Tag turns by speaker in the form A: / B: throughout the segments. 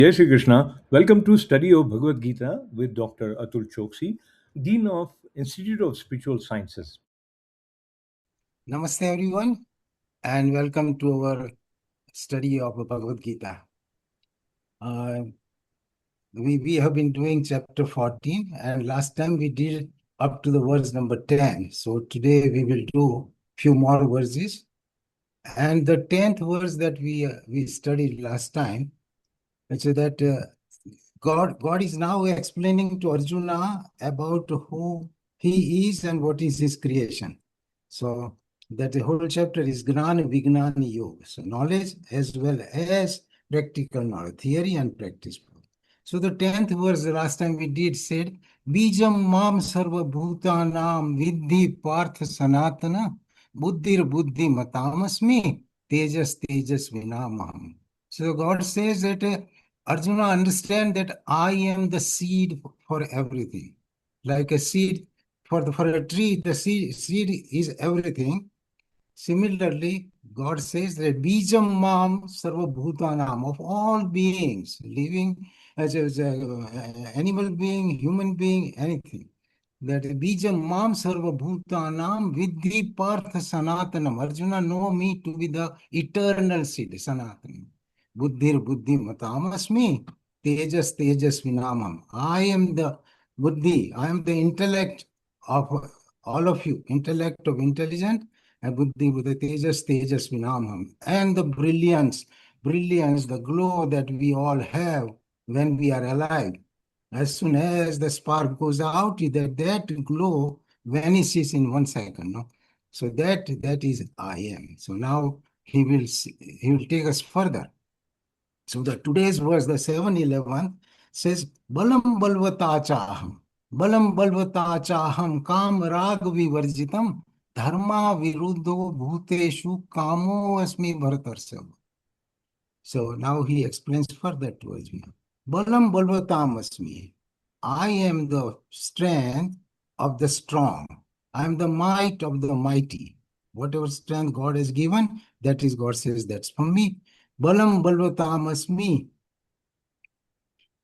A: Jai Shri Krishna. Welcome to study of Bhagwad Gita with Dr. Atul Chokshi, Dean of Institute of Spiritual Sciences.
B: Namaste everyone and welcome to our study of Bhagwad Gita. We have been doing chapter 14 and last time we did up to the verse number 10. So today we will do few more verses. And the 10th verse that we studied last time, which is that God is now explaining to Arjuna about who he is and what is his creation. So that the whole chapter is Gnana Vijnana Yoga. So knowledge as well as practical knowledge, theory and practice. So the 10th verse, the last time we did said, Bijam mam sarva bhutanam vidhi partha sanatana buddhir buddhi matamasmi tejas tejas vinamaham. So God says that Arjuna understand that I am the seed for everything. Like a seed for a tree, the seed is everything. Similarly, God says that Bijam Mam Sarva Bhutanam, of all beings, living as animal being, human being, anything. That Bijam Mam Sarva Bhutanam Vidhi Partha Sanatanam. Arjuna know me to be the eternal seed, Sanatanam. Buddhir Buddhi Matamasmi, Tejas Tejas Vinamam. I am the Buddhi, I am the intellect of all of you, intellect of intelligent, and Buddhi Buddha Tejas Tejas Vinamam. And the brilliance, the glow that we all have when we are alive. As soon as the spark goes out, that glow vanishes in 1 second. No? So that is I am. So now he will take us further. So the today's verse, the 7:11, says, Balam balvata chaham. Balam balvata chaham kam rag vivarjitam dharma viruddho bhuteshu kamo asmi bharatarsava. So now he explains further to Arjuna. Balam balvatam asmi. I am the strength of the strong. I am the might of the mighty. Whatever strength God has given, that is God says that's from me. Balam balvatam asmi.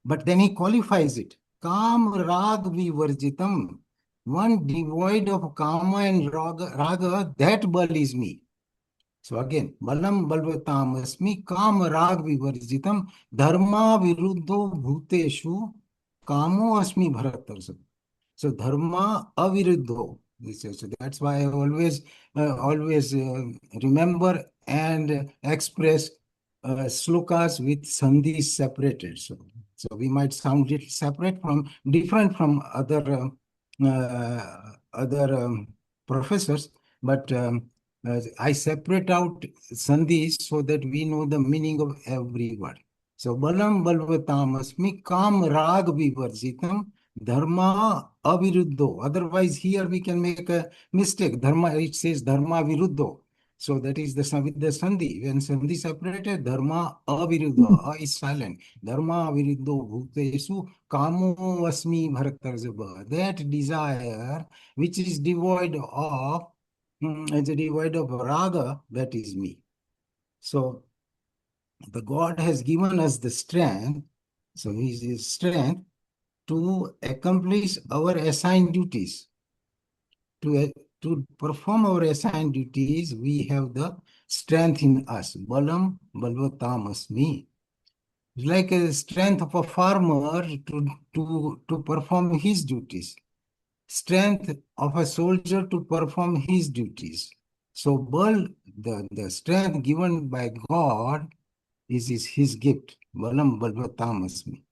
B: But then he qualifies it. Kam rag vivarjitam. One devoid of kama and raga, that bal is me. So again, balam balvatam asmi kam rag vivarjitam dharma viruddho bhuteshu kamo asmi bharatarsam. So dharma aviruddho. So that's why I always remember and express slokas with sandhis separated. So we might sound it separate from different from other professors, but I separate out sandhis so that we know the meaning of every word. So balam balvatam asmi kam rag vivarjitam dharma aviruddho. Otherwise, here we can make a mistake. Dharma, it says dharma viruddho. So that is with the sandhi. When sandhi separated, dharma aviruddho. A is silent. Dharma aviruddho bhutesu kamo asmi bharatarzabha. That desire which is devoid of it's devoid of raga, that is me. So the God has given us the strength, so his strength to accomplish our assigned duties. To perform our assigned duties, we have the strength in us. Balam balvatam asmi. Like a strength of a farmer to perform his duties. Strength of a soldier to perform his duties. So the strength given by God is his gift. Balam balvatam asmi.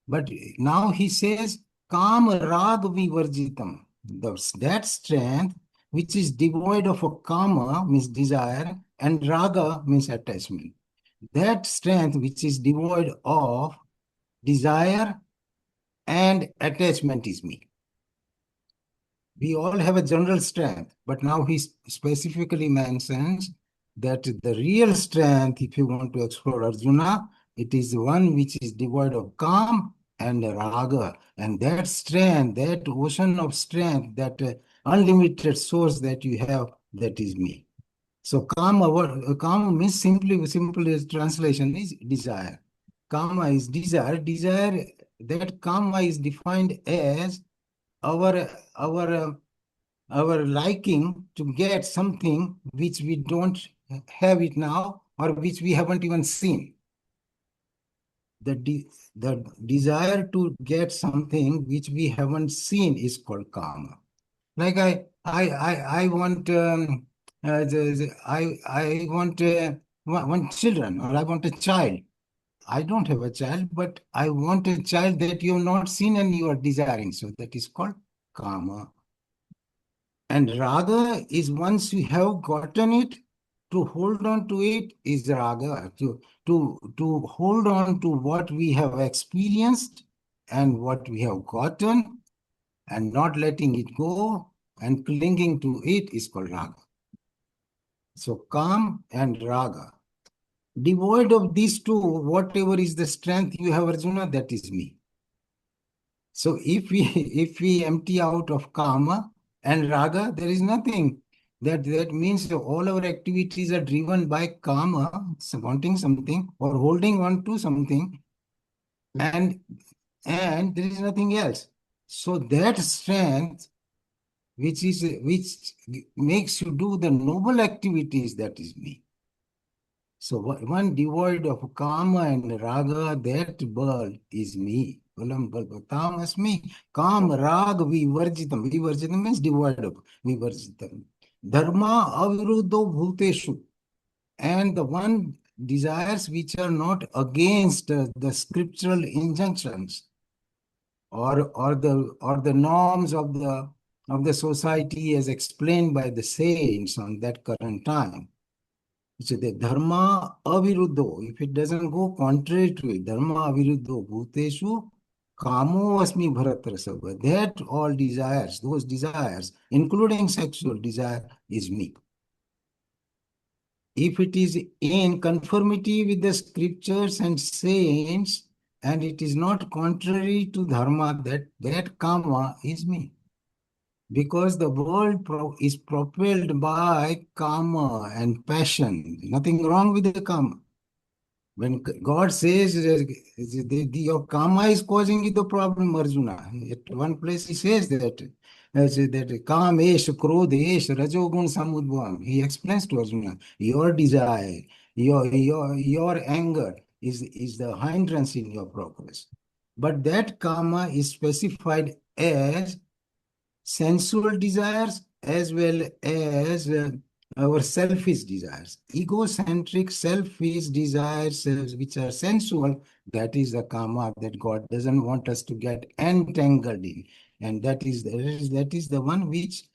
B: But now he says, Kam rag vivarjitam. That strength which is devoid of a kama means desire and raga means attachment. That strength which is devoid of desire and attachment is me. We all have a general strength, but now he specifically mentions that the real strength, if you want to explore Arjuna, it is one which is devoid of calm and raga. And that strength, that ocean of strength, that unlimited source that you have, that is me. So calm means simple translation is desire. Kama is desire. Desire, that kama is defined as our our uh, our liking to get something which we don't have it now or which we haven't even seen. The desire to get something which we haven't seen is called kama. Like I want I want one children, or I want a child. I don't have a child, but I want a child that you have not seen and you are desiring. So that is called kama. And raga is once you have gotten it, to hold on to it is raga. To hold on to what we have experienced and what we have gotten and not letting it go and clinging to it is called raga. So calm and raga. Devoid of these two, whatever is the strength you have, Arjuna, that is me. So if we if we empty out of kama and raga, there is nothing. That means all our activities are driven by kama, so wanting something or holding on to something, and there is nothing else. So that strength, which makes you do the noble activities, that is me. So one devoid of kama and raga, that bird is me. Ulam balbatam asmi. Kam rag vivarjitam. Vivarjitam means devoid of. Vivarjitam. Dharma aviruddho bhuteshu. And the one desires which are not against the scriptural injunctions or the norms of the society as explained by the saints on that current time. So the dharma aviruddho, if it doesn't go contrary to it, dharma aviruddho bhuteshu kamo asmi bharatrasava. That all desires, those desires, including sexual desire, is me. If it is in conformity with the scriptures and saints, and it is not contrary to dharma, that kama is me. Because the world is propelled by karma and passion. Nothing wrong with the karma. When God says your karma is causing you the problem, Arjuna. At one place he says that kamesh, krodhesh, rajogun samudbhavam. He explains to Arjuna, your desire, your anger is the hindrance in your progress. But that karma is specified as sensual desires as well as our selfish desires. Egocentric, selfish desires, which are sensual, that is the karma that God doesn't want us to get entangled in. And that is the one which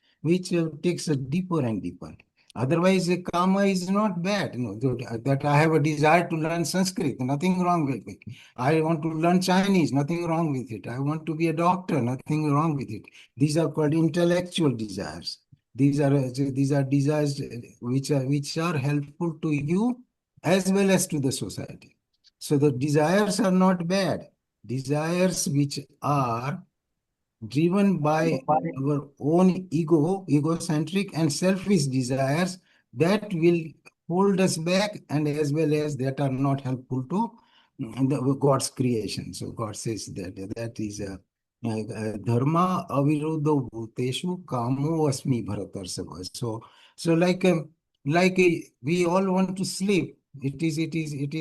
B: takes us deeper and deeper. Otherwise, karma is not bad. That I have a desire to learn Sanskrit, nothing wrong with it. I want to learn Chinese, nothing wrong with it. I want to be a doctor, nothing wrong with it. These are called intellectual desires. These are desires which are helpful to you as well as to the society. So the desires are not bad. Desires which are driven by our own egocentric and selfish desires, that will hold us back, and as well as that are not helpful to God's creation. So God says that is a dharma aviruddho bhuteshu kamo asmi bharatarshava. So we all want to sleep. It is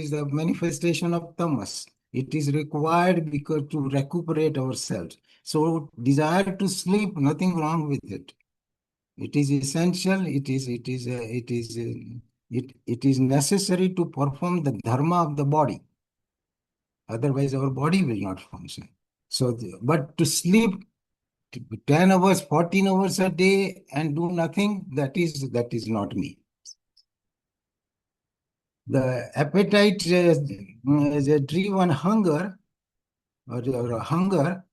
B: the manifestation of tamas. It is required because to recuperate ourselves. So desire to sleep, nothing wrong with it. It is essential. It is necessary to perform the dharma of the body. Otherwise, our body will not function. So, but to sleep 10 hours, 14 hours a day and do nothing, that is not me. The appetite driven hunger or hunger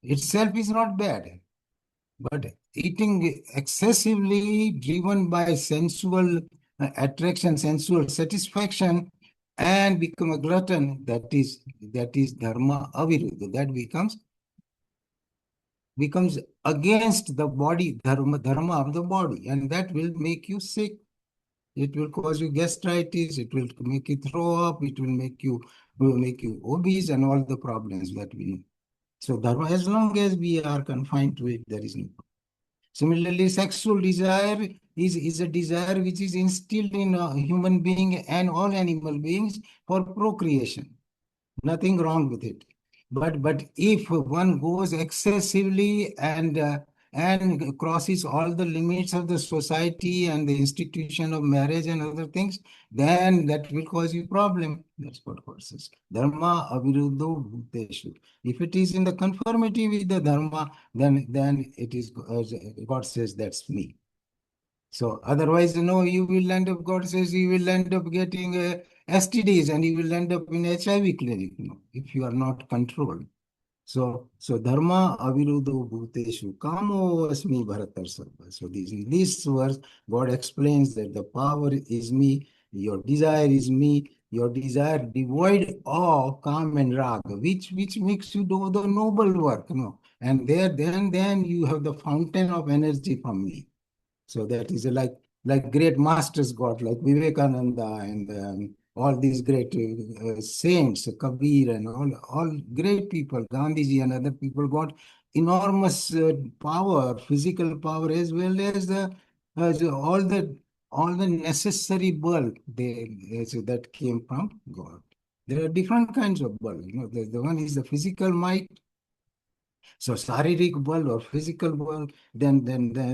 B: itself is not bad. But eating excessively driven by sensual attraction, sensual satisfaction, and become a glutton, that is dharma aviruddha. That becomes against the body, dharma of the body, and that will make you sick. It will cause you gastritis. It will make you throw up. It will make you will make you obese and all the problems that we know. So dharma, as long as we are confined to it, there is no problem. Similarly, sexual desire is a desire which is instilled in a human being and all animal beings for procreation. Nothing wrong with it. But if one goes excessively and crosses all the limits of the society and the institution of marriage and other things, then that will cause you problem. That's what God says. Dharma aviruddho bhuteshu. If it is in the conformity with the dharma, then it is God says that's me. So otherwise, you will end up, God says, you will end up getting STDs and you will end up in HIV clinic, if you are not controlled. So dharma aviruddho bhuteshu kamo asmi bharatar sarva. So in this verse, God explains that the power is me, your desire is me, your desire devoid of kam and raga, which makes you do the noble work, And then you have the fountain of energy from me. So that is like great masters got, like Vivekananda and all these great saints, Kabir and all great people, Gandhiji and other people got enormous power, physical power, as well as all the necessary bulk that came from God. There are different kinds of bulk. The one is the physical might. So शारीरिक bal or physical bal, then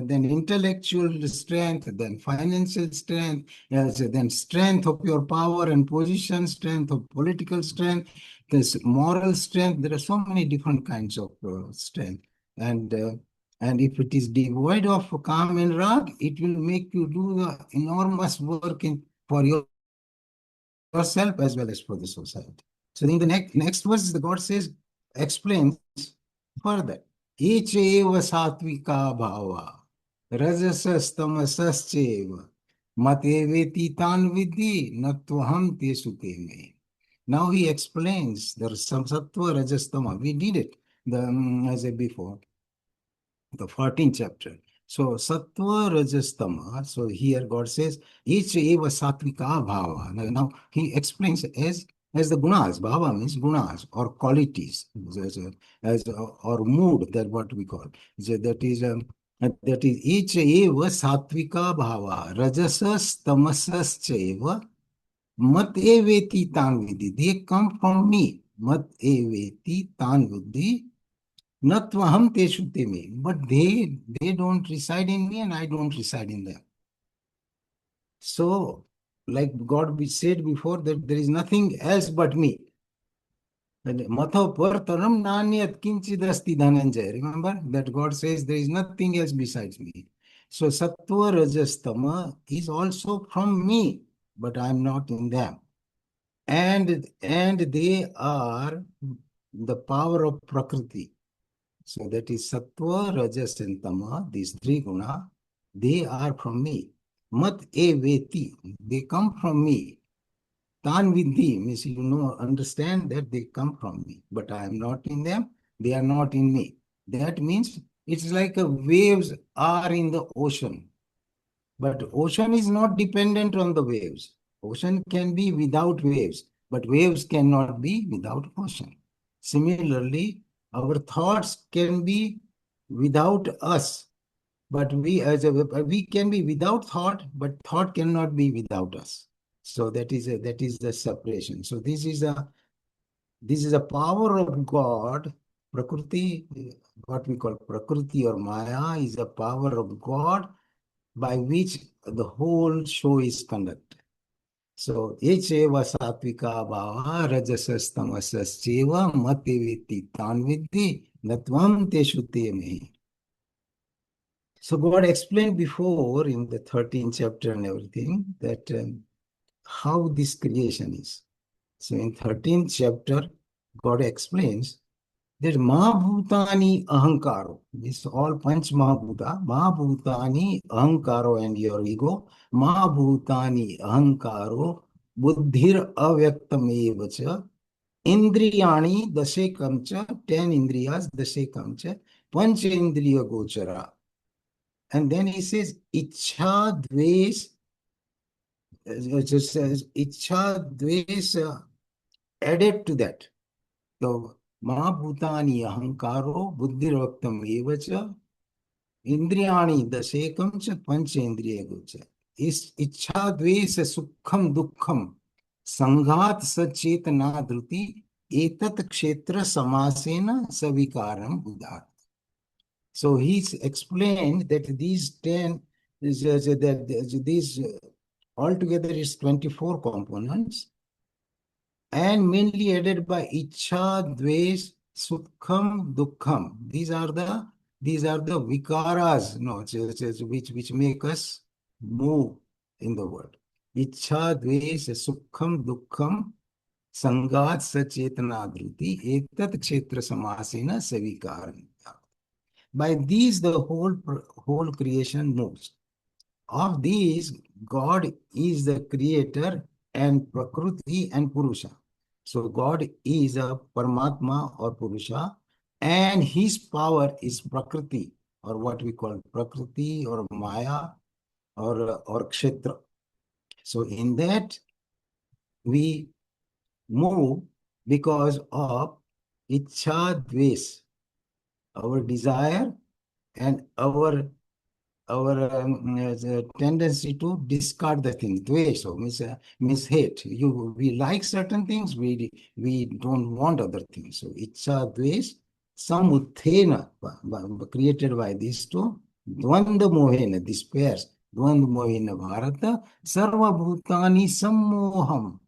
B: intellectual strength, then financial strength, yes, then strength of your power and position, strength of political strength, this moral strength. There are so many different kinds of strength, and if it is devoid of calm and rag, it will make you do the enormous work for yourself as well as for the society. So in the next verse, the God says, explains further. Each eva satvika bhava, rajasastamasuscheva, mateveti tan vidhi, natvaham te sute me. Now he explains there's some sattva, rajastama. We did it as I before, the 14th chapter. So sattva, rajastama. So here God says, each eva satvika bhava. Now he explains as the gunas. Bhava means gunas or qualities, or mood, that what we call. So that is each eva satvika bhava. Rajasas tamasas cheva mat eveti tan vidhi. They come from me. Mat eveti tan vidhi. Natvaham te shute me. But they don't reside in me and I don't reside in them. So, like God we said before, that there is nothing else but me. Matha partaram nanyat kinchidasti dhananjaya. Remember that God says there is nothing else besides me. So sattva rajastama is also from me, but I am not in them. And they are the power of Prakriti. So that is sattva, rajas, and tama, these three guna, they are from me. Mat e veti, they come from me. Tan vidhi means understand that they come from me, but I am not in them, they are not in me. That means it's like waves are in the ocean. But ocean is not dependent on the waves. Ocean can be without waves, but waves cannot be without ocean. Similarly, our thoughts can be without us, but we can be without thought, but thought cannot be without us. So that is the separation. So this is a power of God. Prakriti, what we call Prakriti or Maya, is a power of God by which the whole show is conducted. So, echeva satvika bhava rajasas tamasas cheva mateveti tan vidhi natvam te shute me. So God explained before in the 13th chapter and everything that how this creation is. So in 13th chapter, God explains that Mahabhutani Ahankaro, this all Panch Mahabhuta, Mahabhutani Ahankaro and your ego, Mahabhutani Ahankaro, Buddhir Avyaktam Evacha, Indriyani Dashekamcha, 10 Indriyas Dashekamcha, Panch Indriya Gochara. And then he says, Ichha Dves, just says, Ichha Dves added to that. So, Mahabhutani ahankaro buddhirvaktam evacha indriyani dasekam cha panchendriya gocha. Is ichha dvesa sukham dukkham sanghat sachetana dhruti etat kshetra samasena savikaram buddha. So he's explained that these 10, these altogether is 24 components, and mainly added by Ichha, Dvesh, Sukham, Dukkham. These are the vikaras, no, which make us move in the world. Ichha, Dvesh, Sukham, Dukkham, Sangat, Sachetana, Dhruti, Etat Kshetra Samasena, Savikaram. By these, the whole creation moves. Of these, God is the creator and Prakriti and Purusha. So God is a Paramatma or Purusha, and his power is Prakriti, or what we call Prakriti or Maya or Kshetra. So in that, we move because of Ichha Dves, our desire, and our tendency to discard the things. Dvesha means hate. We like certain things, we don't want other things. So ichcha dvesh samuthena, created by these two. Dvanda mohena, despairs. Dvanda mohena bharata sarva bhutani sammoham,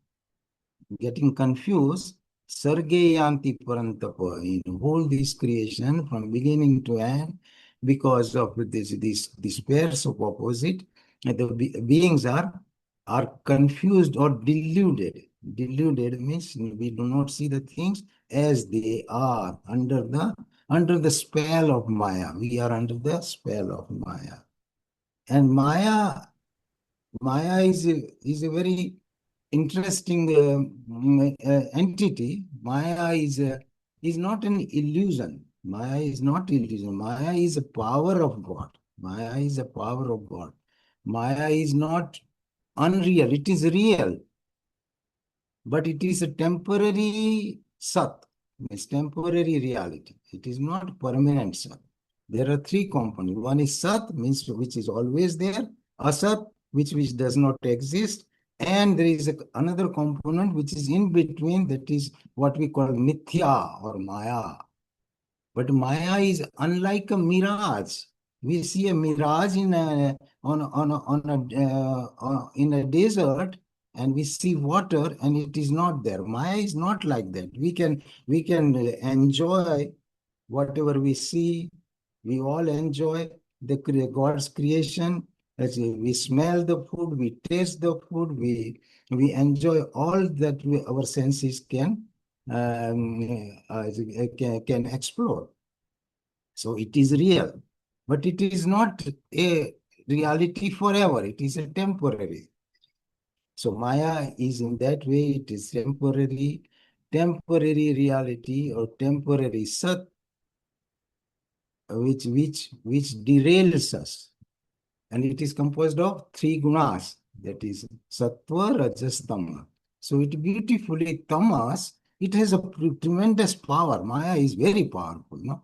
B: getting confused. Sarge yanti parantapa, in whole this creation from beginning to end, because of these pairs of opposite, the beings are confused or deluded. Deluded means we do not see the things as they are under the spell of Maya. We are under the spell of Maya. And Maya is a very interesting entity. Maya is not an illusion. Maya is not illusion. Maya is a power of God. Maya is a power of God. Maya is not unreal. It is real, but it is a temporary sat. It's temporary reality. It is not permanent sat. There are three components. One is sat, means which is always there. Asat, which does not exist. And there is another component which is in between, that is what we call mithya or maya. But Maya is unlike a mirage. We see a mirage in a desert, and we see water, and it is not there. Maya is not like that. We can enjoy whatever we see. We all enjoy God's creation. As we smell the food, we taste the food, we enjoy all that our senses can explore. So it is real, but it is not a reality forever. It is a temporary. So Maya is in that way, it is temporary reality or temporary sat, which derails us. And it is composed of three gunas, that is sattva, rajas, tama. So it beautifully, tamas, it has a tremendous power. Maya is very powerful, no?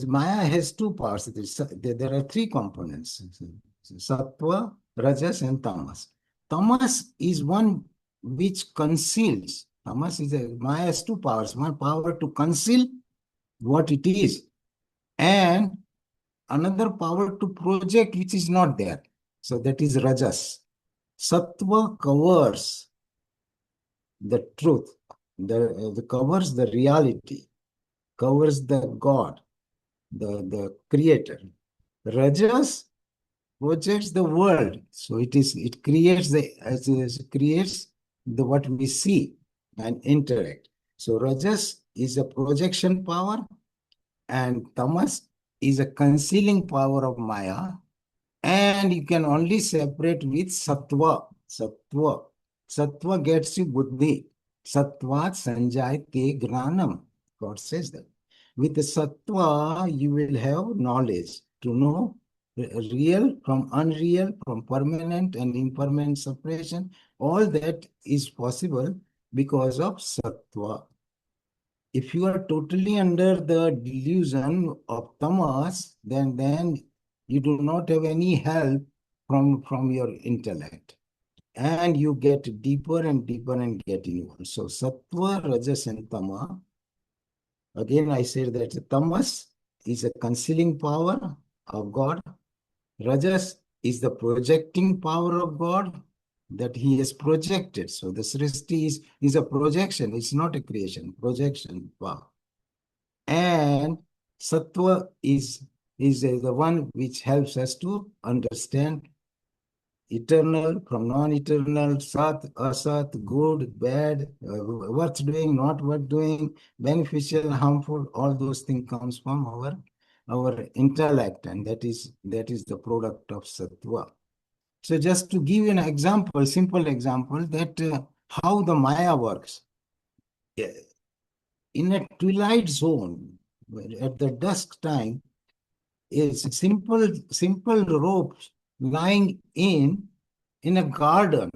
B: Maya has two parts. There are three components: sattva, rajas, and tamas. Tamas is one which conceals. Maya has two powers. One power to conceal what it is, and another power to project which is not there. So that is rajas. Sattva covers the truth, the covers the reality, covers the God, the creator. Rajas projects the world. So it creates the what we see and interact. So Rajas is a projection power, and Tamas is a concealing power of Maya, and you can only separate with Sattva. Sattva. Sattva gets you buddhi. Sattvat sanjayate gnanam. God says that. With the Sattva, you will have knowledge to know real from unreal, from permanent and impermanent separation. All that is possible because of Sattva. If you are totally under the delusion of tamas, then you do not have any help from your intellect. And you get deeper and deeper and get involved. So sattva, rajas, and tama. Again, I say that tamas is a concealing power of God. Rajas is the projecting power of God that he has projected. So the Srishti is a projection. It's not a creation. Projection power. And sattva is the one which helps us to understand eternal from non-eternal, sat, asat, good, bad, worth doing, not worth doing, beneficial, harmful. All those things comes from our intellect, and that is the product of sattva. So just to give you an example, simple example, that how the Maya works. In a twilight zone, at the dusk time, is simple ropes lying in a garden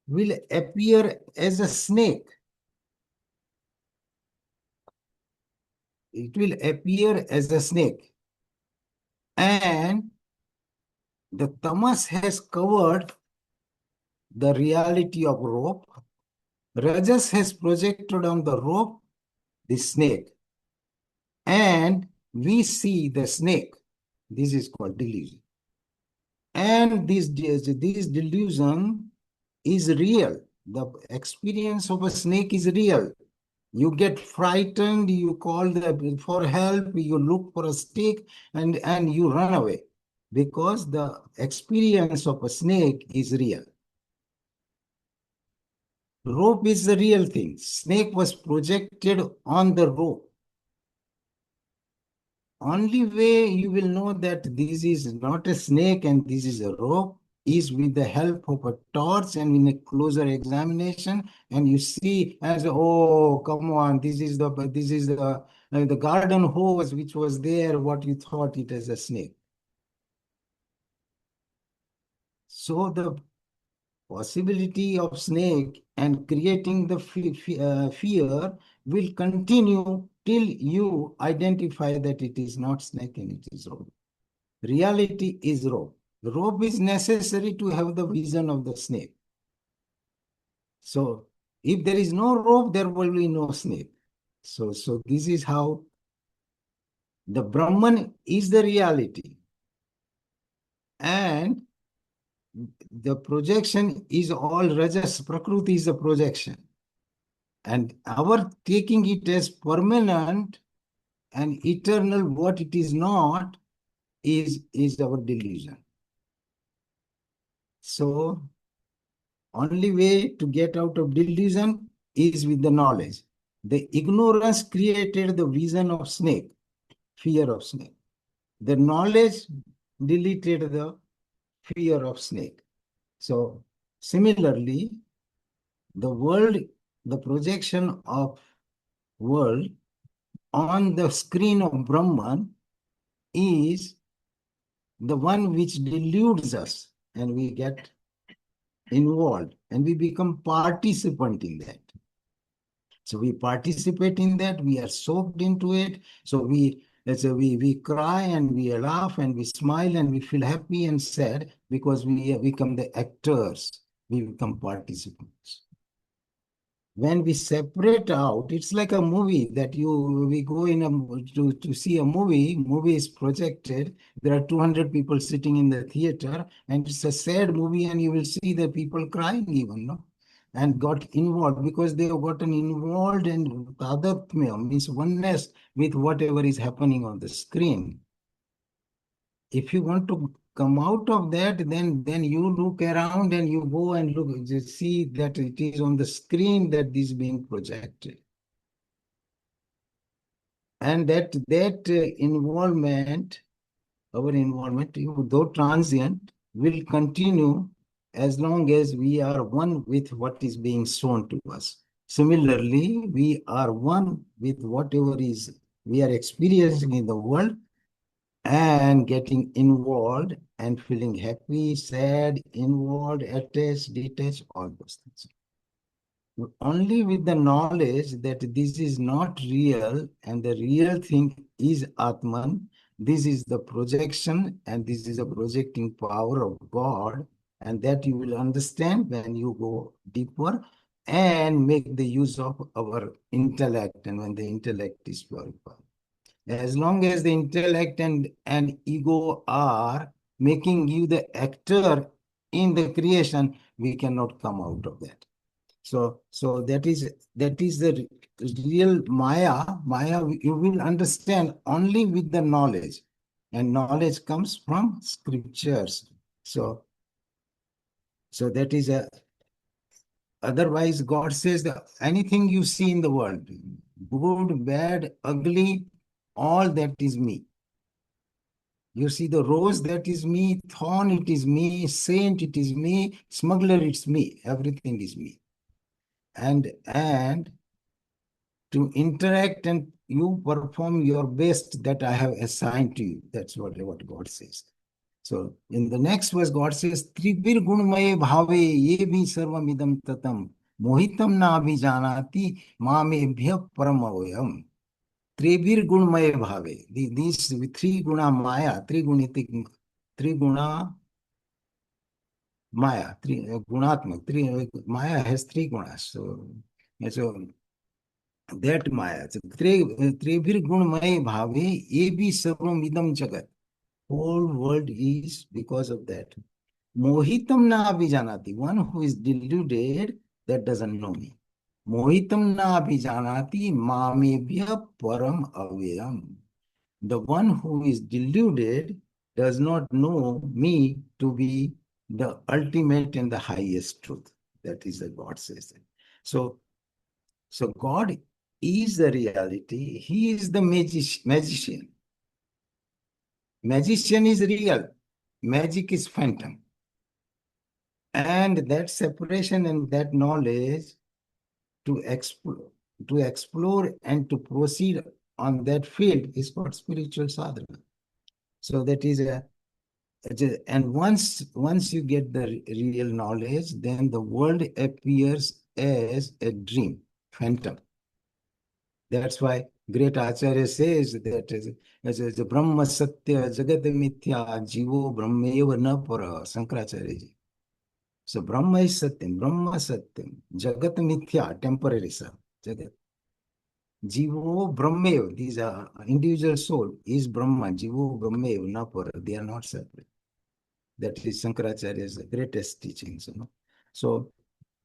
B: will appear as a snake. It will appear as a snake. And the tamas has covered the reality of rope. Rajas has projected on the rope the snake. And we see the snake. This is called delusion. And this delusion is real. The experience of a snake is real. You get frightened, you call for help, you look for a stick, and you run away because the experience of a snake is real. Rope is the real thing. Snake was projected on the rope. Only way you will know that this is not a snake and this is a rope is with the help of a torch and in a closer examination, and you see as oh, come on, this is the garden hose which was there, what you thought it as a snake. So the possibility of snake and creating the fear will continue till you identify that it is not snake and it is rope. Reality is rope. Rope is necessary to have the vision of the snake. So if there is no rope, there will be no snake. So this is how the Brahman is the reality. And the projection is all Rajas. Prakriti is a projection. And our taking it as permanent and eternal, what it is not, is our delusion. So only way to get out of delusion is with the knowledge. The ignorance created the vision of snake, fear of snake. The knowledge deleted the fear of snake. So similarly, the world, the projection of world on the screen of Brahman is the one which deludes us, and we get involved and we become participant in that. So we participate in that, we are soaked into it. So we cry and we laugh and we smile and we feel happy and sad because we become the actors, we become participants. When we separate out, it's like a movie that we go in to see a movie is projected. There are 200 people sitting in the theater, and it's a sad movie, and you will see the people crying even, no? And got involved because they have gotten involved in tadatmya, means oneness with whatever is happening on the screen. If you want to come out of that, then you look around and you go and look, you see that it is on the screen that this is being projected. And that involvement, our involvement, though transient, will continue as long as we are one with what is being shown to us. Similarly, we are one with whatever is we are experiencing in the world, and getting involved and feeling happy, sad, involved, attached, detached, all those things. Only with the knowledge that this is not real and the real thing is Atman, this is the projection and this is the projecting power of God, and that you will understand when you go deeper and make the use of our intellect, and when the intellect is purified. As long as the intellect and ego are making you the actor in the creation, we cannot come out of that. So that is the real Maya. Maya you will understand only with the knowledge, and knowledge comes from scriptures. So that is a. Otherwise, God says that anything you see in the world, good, bad, ugly, all that is me. You see the rose, that is me, thorn, it is me, saint, it is me, smuggler, it's me, everything is me. And to interact and you perform your best that I have assigned to you. That's what God says. So in the next verse, God says, Tribir gunmaye bhave ye bhi sarvamidam tatam mohitam na abhijanati mamebhya paramavoyam. Tribir gunmaye bhave. These three guna maya, three guna maya, three gunatmak, maya has three gunas. So that Maya. So, Trevir Gunmay Bhave, Ebi Sarvam Idam Jagat. Whole world is because of that. Mohitam na abhijanati. One who is deluded, that doesn't know me. Mohitam na abhijanati mamebhya param avyayam. The one who is deluded does not know me to be the ultimate and the highest truth. That is what God says. So God is the reality. He is the magician. Magician is real. Magic is phantom. And that separation and that knowledge to explore and to proceed on that field is called spiritual sadhana. So that is and once you get the real knowledge, then the world appears as a dream, phantom. That's why great Acharya says that as Brahma Satya Jagat Mithya Jivo Brahmeva na para, Shankaracharya ji. So Brahma is Satyam, Brahma Satyam, Jagat Mithya, temporary sir, Jagat. Jivo Brahmeva, these are individual soul, is Brahma, Jivo Brahmeva na para, they are not separate. That is Shankaracharya's greatest teachings, you know.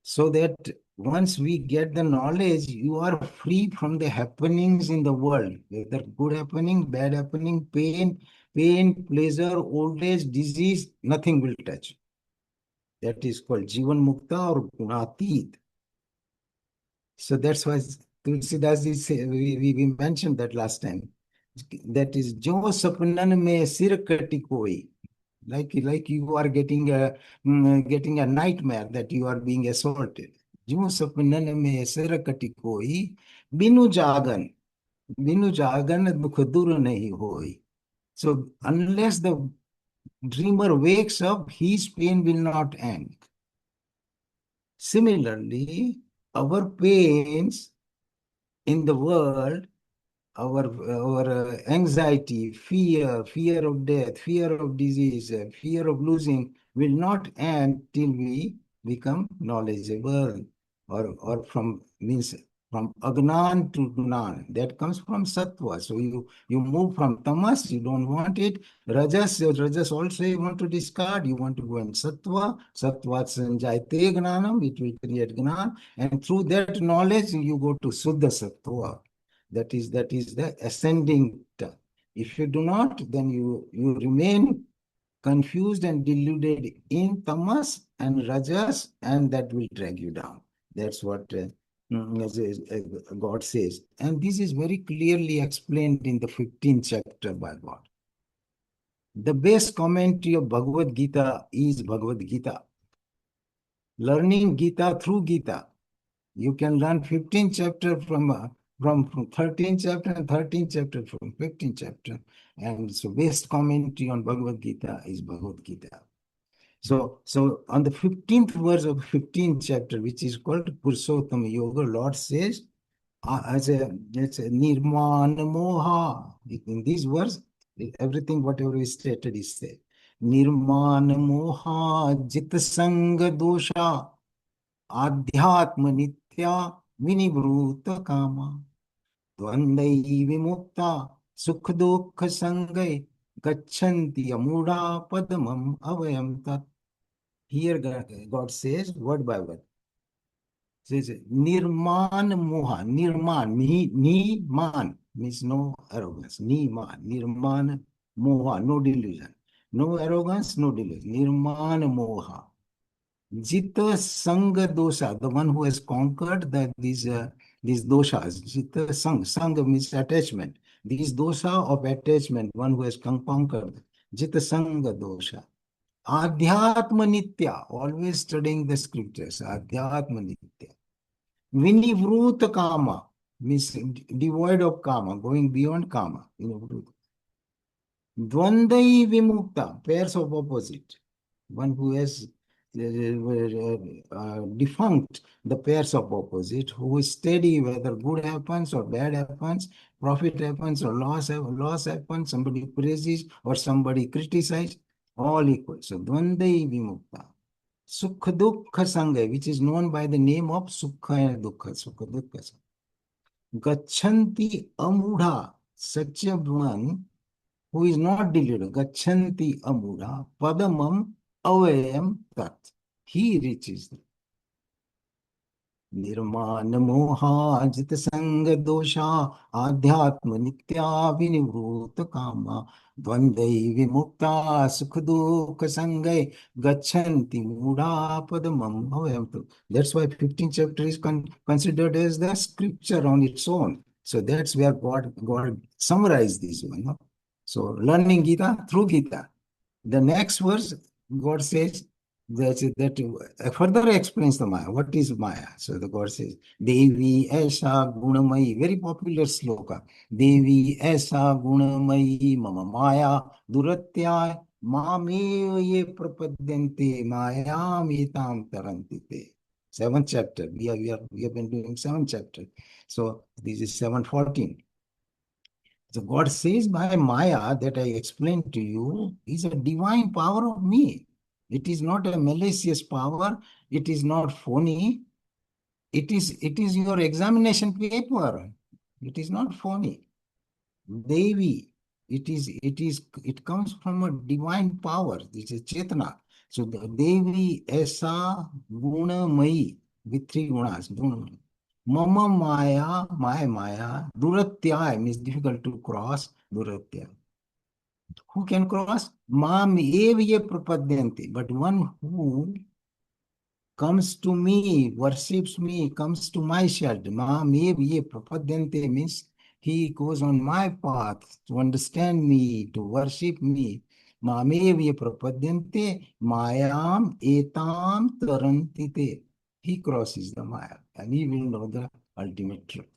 B: So that once we get the knowledge, you are free from the happenings in the world, whether good happening, bad happening, pain, pleasure, old age, disease, nothing will touch. That is called Jivan Mukta or Gunatit. So that's why Tulsidas ji say, we mentioned that last time. That is Jo Sapnan Me Sir Kati Koi. Like you are getting a nightmare that you are being assaulted. जो सपनन में sir कटी कोई बिनु जागन दुख दूर नहीं होई. So unless the dreamer wakes up, his pain will not end. Similarly, our pains in the world, our anxiety, fear of death, fear of disease, fear of losing will not end till we become knowledgeable, or from means from agnan to gnan. That comes from sattva. So you move from tamas, you don't want it. Rajas also you want to discard. You want to go in sattva. Sattva sanjayate gnanam. It will create gnan, and through that knowledge you go to suddha sattva. That is the ascending term. If you do not, then you remain confused and deluded in tamas and rajas, and that will drag you down. That's what God says. And this is very clearly explained in the 15th chapter by God. The best commentary of Bhagwad Gita is Bhagwad Gita. Learning Gita through Gita. You can learn 15th chapter from 13th chapter and 13th chapter from 15th chapter. And so best commentary on Bhagavad Gita is Bhagavad Gita. So on the 15th verse of 15th chapter, which is called Purushottam Yoga, Lord says, it's a nirman moha. In this verse, everything whatever is stated is said. Nirman moha jit sanga dosha आध्यात्म नित्या विनिवृत कामा द्वंद्वै विमुक्ता सुख दुख संगय गच्छन्ति अमूढ़ा पदमम अवयम तत्. Here God says word by word. Says nirman moha. Nirman, ni man means no arrogance. Ni man, nirman moha, no delusion, no arrogance, no delusion. Nirman moha. Jita Sangha dosha, the one who has conquered these doshas. Jita Sangha means attachment. These dosha of attachment, one who has conquered. Jita Sangha dosha. Adhyatma Nitya, always studying the scriptures. Adhyatma Nitya. Vinivruta Kama means devoid of Kama, going beyond Kama. Dvandai Vimukta, pairs of opposite. One who has defunct the pairs of opposite, who is steady whether good happens or bad happens, profit happens or loss happens, somebody praises or somebody criticizes, all equal. So dvandai vimukta. Sukha dukkha sangha, which is known by the name of sukha and dukkha. Sukha dukkha. Gachanti amudha, such a one who is not deluded. Gachanti amudha padamam avayam tat. He reaches the Nirmana moha jita sanga dosha adhyatma nitya vinivruta kama dvandai vimukta sukha sangai gachanti mudha padamam avayam. That's why 15th chapter is considered as the scripture on its own. So that's where God summarized this one. No? So learning Gita through Gita. The next verse, God says that further explains the Maya. What is Maya? So the God says, Devi Aisa Gunamayi, very popular sloka. Devi Aisa Gunamayi Mama Maya Duratya Mame Ye Prapadyante Maya Mitam Tarantite. 7th chapter. We have been doing 7th chapter. So this is 7:14. So God says, by Maya that I explained to you is a divine power of me. It is not a malicious power. It is not phony. It is your examination paper. It is not phony. Devi. It comes from a divine power. This is Chetana. So the Devi Esa Guna Mai with 3 gunas. Mama Maya, my Maya, Duratya means difficult to cross, Duratya. Who can cross? Mam evye prapadyanti. But one who comes to me, worships me, comes to my shelter. Mam evye prapadyanti means he goes on my path to understand me, to worship me. Mam evye prapadyanti mayam etam tarantite. He crosses the Maya and he will know the ultimate truth.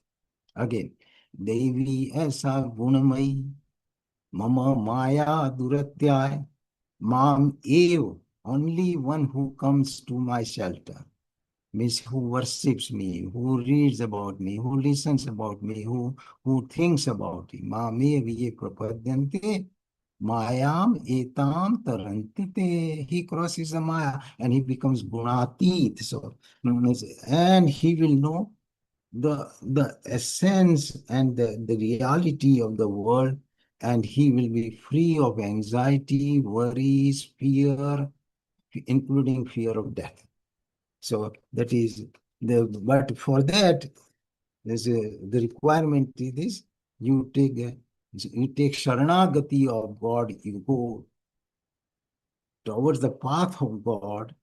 B: Again, Devi Asa Gunamai Mama Maya Duratyai Mam Ev, only one who comes to my shelter. means who worships me, who reads about me, who listens about me, who thinks about me. Ma me viye prapadyante mayam etam tarantite. He crosses the maya and he becomes gunatit. So, and he will know the essence and the reality of the world, and he will be free of anxiety, worries, fear, including fear of death. So that is but for that, the requirement is this: you take sharanagati of God, you go towards the path of God.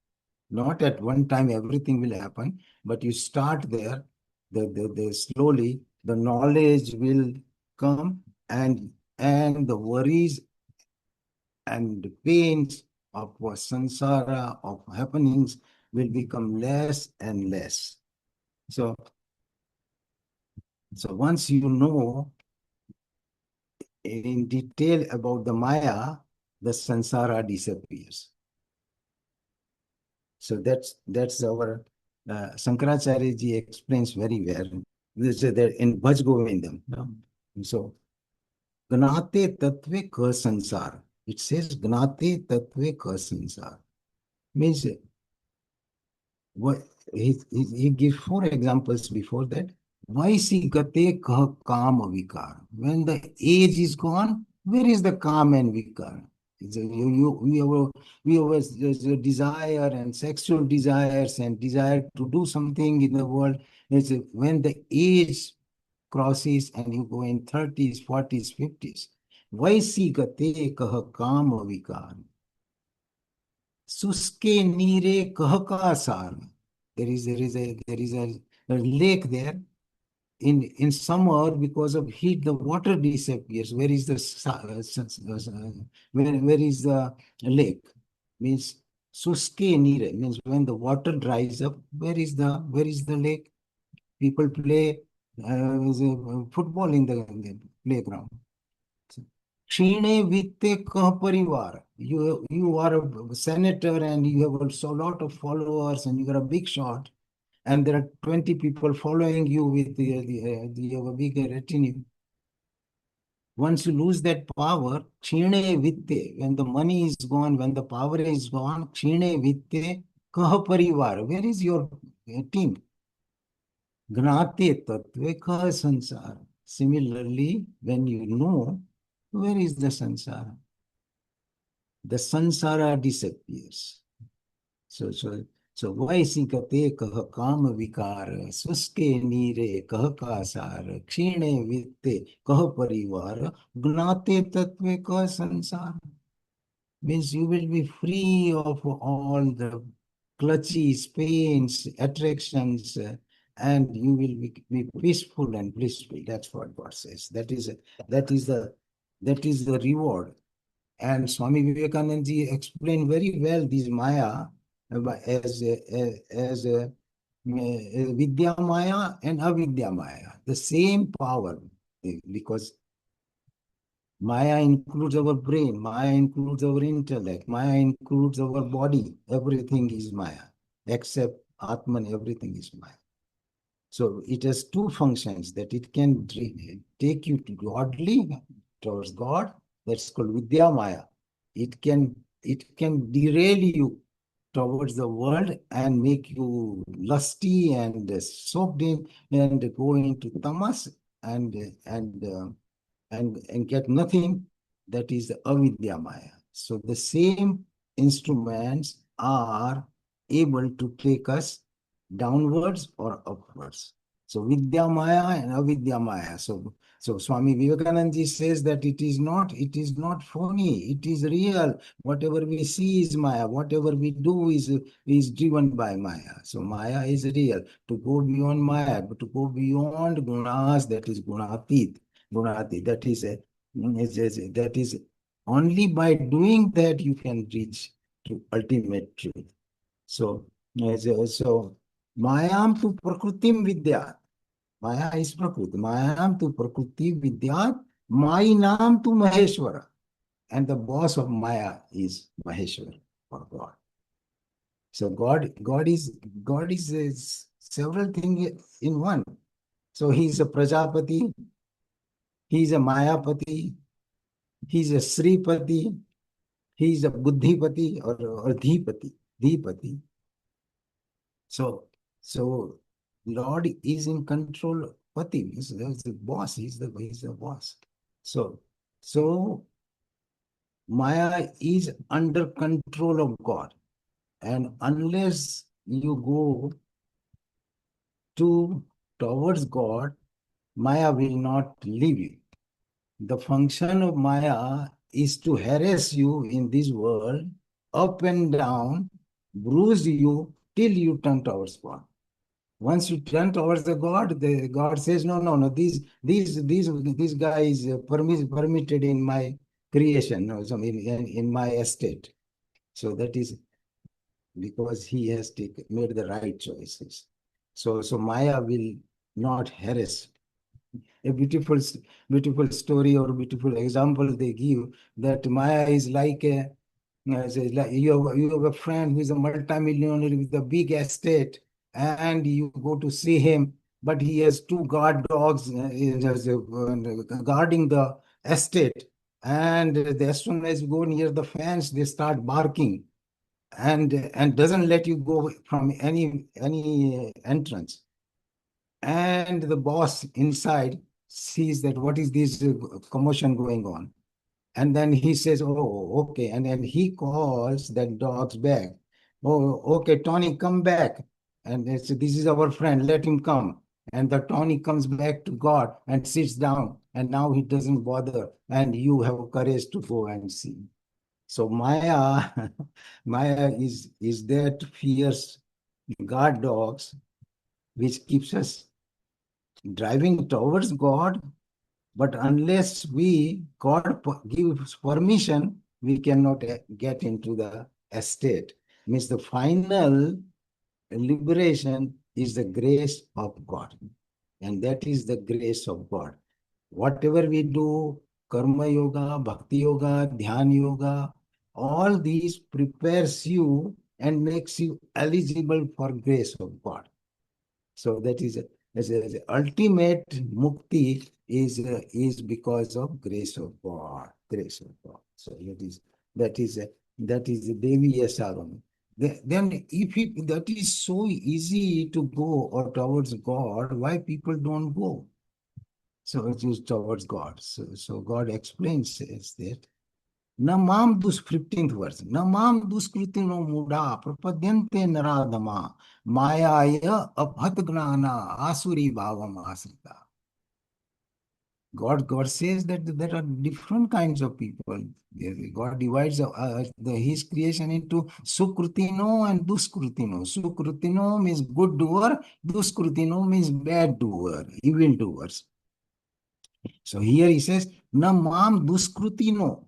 B: Not at one time everything will happen, but you start there. The slowly the knowledge will come, and the worries and the pains of samsara, of happenings, will become less and less. So, so once you know in detail about the Maya, the samsara disappears. So that's our Shankaracharya ji explains very well. This is there in Bhaj Govindam. So Gnate Tatve Ka Sansar. It says Gnate Tatve Ka Sansar. Means what he gives four examples before that. Vaisi Gate Kah Kam Vikar. When the age is gone, where is the calm and vikar? We have a desire and sexual desires and desire to do something in the world. When the age crosses and you go in 30s, 40s, 50s, Vaisi Gate Kah Kam Vikar. Suske Nire Kah Ka Sar. There is a lake there. In summer, because of heat, the water disappears. Where is the where is the lake? Means suske nire, means when the water dries up, where is the lake? People play football in the playground. Kshine vitte kah parivar. You are a senator and you have also a lot of followers and you are a big shot, and there are 20 people following you with the bigger retinue. Once you lose that power, kshine vitte, when the money is gone, when the power is gone, kshine vitte kah parivar. Where is your team? Gnate tatve kah sansar. Similarly, when you know, where is the sansara? The sansara disappears. So vaisikate kah kama vikara, suske nire kah kasara, kshine vitte kah parivara, gnate tatve kah sansara. Means you will be free of all the clutches, pains, attractions, and you will be peaceful and blissful. That's what God says. That is the that is the reward. And Swami Vivekananda ji explained very well this Maya as Vidya Maya and Avidya Maya, the same power, because Maya includes our brain, Maya includes our intellect, Maya includes our body. Everything is Maya, except Atman, everything is Maya. So it has two functions, that it can take you to godly, towards God. That's called Vidya Maya. It can derail you towards the world and make you lusty and soaked in and go into tamas and and uh, and get nothing. That is the avidya maya. So the same instruments are able to take us downwards or upwards. So Vidya Maya and Avidya Maya. So Swami Vivekananda ji says that it is not phony, it is real. Whatever we see is Maya, whatever we do is driven by Maya. So Maya is real. To go beyond Maya, but to go beyond gunas, that is gunatit. Gunati, that is only by doing that you can reach to ultimate truth. So, so Mayam tu Prakritim Vidya. Maya is Prakriti. Mayam tu Prakriti Vidya. Mayinam tu Maheshwara. And the boss of Maya is Maheshwara, or God. So God is several things in one. So he's a Prajapati, he's a Mayapati, he's a Sripati, he's a Buddhipati or Dhipati. So so Lord is in control. Pati means the boss, he's the boss. So so Maya is under control of God. And unless you go towards God, Maya will not leave you. The function of Maya is to harass you in this world, up and down, bruise you till you turn towards God. Once you turn towards the God, the God says, no, no, no, this guy is permitted in my creation, no, so in my estate. So that is because he has made the right choices. So Maya will not harass. A beautiful story or beautiful example they give that Maya is like you have a friend who is a multimillionaire with a big estate, and you go to see him, but he has two guard dogs guarding the estate. And as soon as you go near the fence, they start barking and doesn't let you go from any entrance. And the boss inside sees that what is this commotion going on. And then he says, oh, okay. And then he calls that dog's back. Oh, okay, Tony, come back. And they say, this is our friend, let him come. And the Tony comes back to God and sits down. And now he doesn't bother. And you have courage to go and see. So Maya, Maya is that fierce guard dogs which keeps us driving towards God. But unless God gives permission, we cannot get into the estate. Means the final liberation is the grace of God. And that is the grace of God. Whatever we do, karma yoga, bhakti yoga, dhyan yoga, all these prepares you and makes you eligible for grace of God. So that is the ultimate mukti is because of grace of God, grace of God. So that is the Devi Yasaram. Then if that is so easy to go or towards God, why people don't go? So it is towards God. So God explains says that Namam dus 15th verse. Namam duskritino muda prapadyante naradama mayaya aphatgnana asuri bhavam asrita. God says that there are different kinds of people. God divides his creation into sukrutino and duskrutino. Sukrutino means good doer, duskrutino means bad doer, evil doers. So here he says, na mam duskrutino,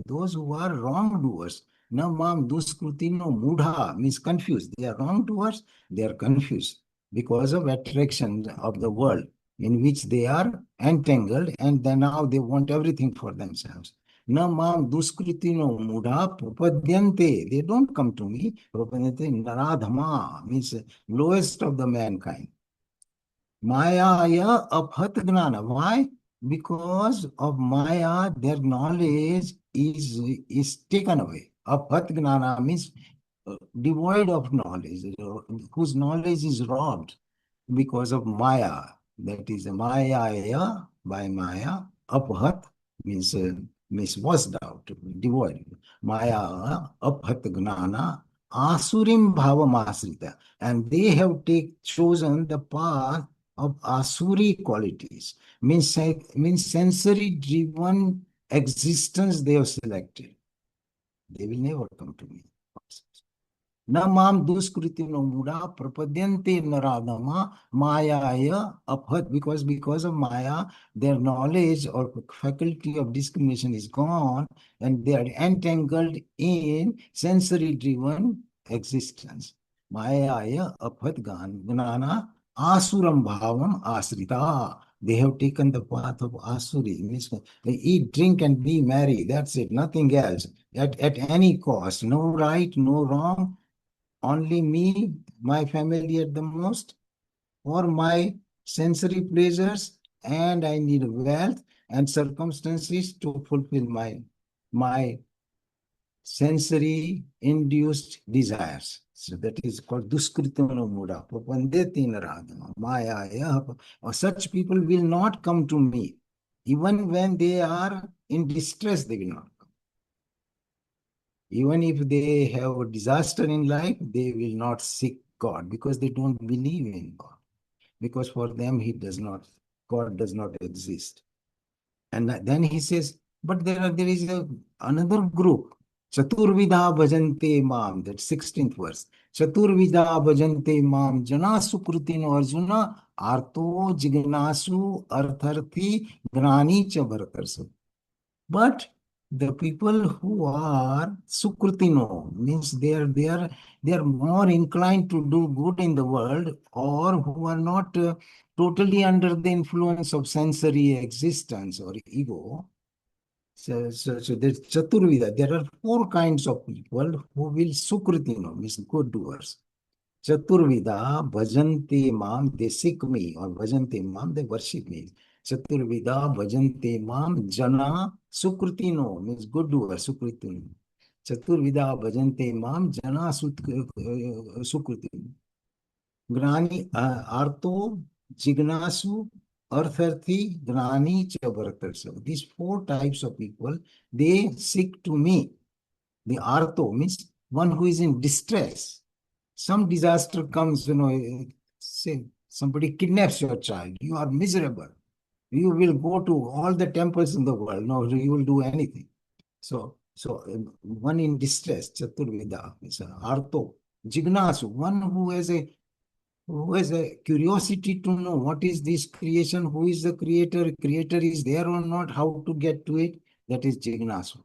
B: those who are wrongdoers. Na mam duskrutino mudha means confused. They are wrongdoers, they are confused because of attraction of the world in which they are entangled, and then now they want everything for themselves. Na mam duskritino mudha propadyante. They don't come to me. Propadyante naradhama means lowest of the mankind. Maya aphat gnana. Why? Because of Maya, their knowledge is taken away. Aphat gnana means devoid of knowledge, whose knowledge is robbed because of Maya. That is Maya by Maya. Aphat means washed out, devoid. Maya aphat gnana asurim bhavam asrita. And they have chosen the path of asuri qualities. Means sensory driven existence they have selected. They will never come to me. Na mam duskritino muda prapadyante naradama mayaya aphat, because of Maya, their knowledge or faculty of discrimination is gone, and they are entangled in sensory driven existence. Mayaya aphat gnana asuram bhavam asrita. They have taken the path of asuri. Means they eat, drink, and be merry. That's it, nothing else. At any cost, no right, no wrong, only me, my family at the most, or my sensory pleasures, and I need wealth and circumstances to fulfill my sensory induced desires. So that is called duskritano muda. Papandetina radhana, maya, or such people will not come to me. Even when they are in distress, they will not come. Even if they have a disaster in life, they will not seek God because they don't believe in God. Because for them, God does not exist. And then he says, but there is another group. Chaturvidha bhajante mam, that 16th verse. Chaturvidha bhajante mam, jana sukrutino arjuna, arto jignasu artharthi gnani cha bharatarsa. But the people who are sukrutino means they are more inclined to do good in the world, or who are not totally under the influence of sensory existence or ego. So there's Chaturvida. There are four kinds of people who will Sukritino, means good doers. Chaturvida, Bhajante Mam, they seek me, or Bhajante Mam, they worship me. Chaturvida, Bhajante Mam, Jana, Sukritino, means good doer, Sukritino. Chaturvida, Bhajante Mam, Jana, Sukritino. Gnani, Arto, Jignasu, Artharthi, Gnani, Chabartarsa. These four types of people, they seek to me. The Arto means one who is in distress. Some disaster comes, say somebody kidnaps your child. You are miserable. You will go to all the temples in the world. No, you will do anything. So one in distress, Chaturveda, is Arto. Jignasu, one who has a curiosity to know what is this creation, who is the creator is there or not, how to get to it, that is Jignasu.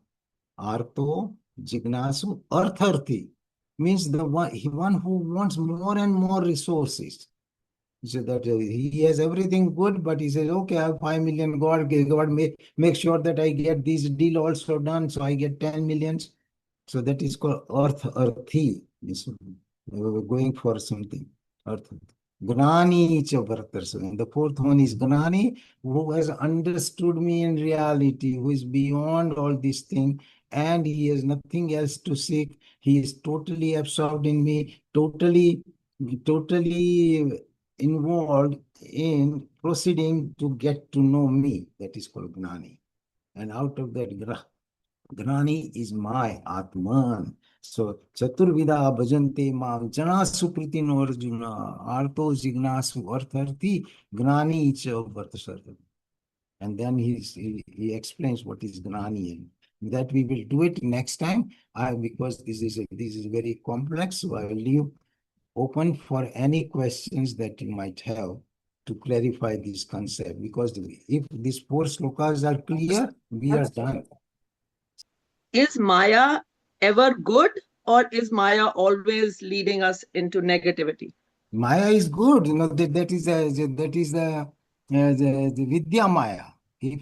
B: Artho, Jignasu, Artharthi means the one who wants more and more resources. So that he has everything good, but he says, okay, I have 5 million, God make sure that I get this deal also done, so I get 10 millions. So that is called Arthi. We're going for something. Arth. Gnani cha Bhartarsa. And the fourth one is Gnani, who has understood me in reality, who is beyond all these things, and he has nothing else to seek. He is totally absorbed in me, totally involved in proceeding to get to know me. That is called Gnani. And out of that Gnani is my Atman. So Chaturvida bhajante mam jana supritino arjuna arto jignasu artharthi Gnani cha vartasarta. And then he explains what is Gnani, and that we will do it next time. Because this is very complex, so I will leave open for any questions that you might have to clarify this concept. Because if these four slokas are clear, we are done.
C: Is Maya ever good, or is Maya always leading us into negativity?
B: Maya is good, that is the Vidya Maya. If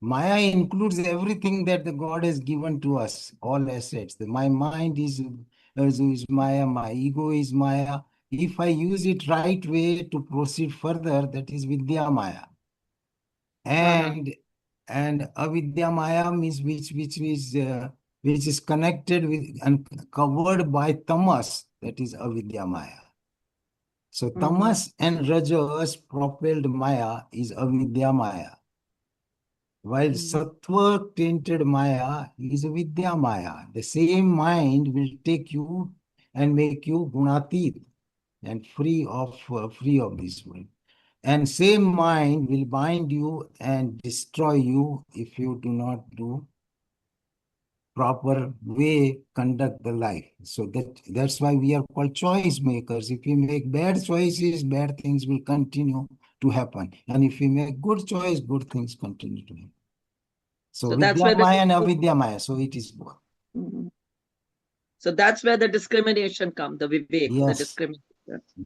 B: Maya includes everything that the God has given to us, all assets. My mind is Maya, my ego is Maya. If I use it right way to proceed further, that is Vidya Maya. And Avidya Maya means which is connected with and covered by tamas, that is Avidya Maya. So tamas and rajas propelled Maya is Avidya Maya, while sattva tainted Maya is Vidya Maya. The same mind will take you and make you gunatit and free of this world. And same mind will bind you and destroy you if you do not do proper way conduct the life. So that's why we are called choice makers. If we make bad choices, bad things will continue to happen. And if we make good choice, good things continue to happen. So
C: that's where
B: Vidya Maya and Avidya Maya. So it is both.
C: So that's where the discrimination comes, the vivek, the discrimination.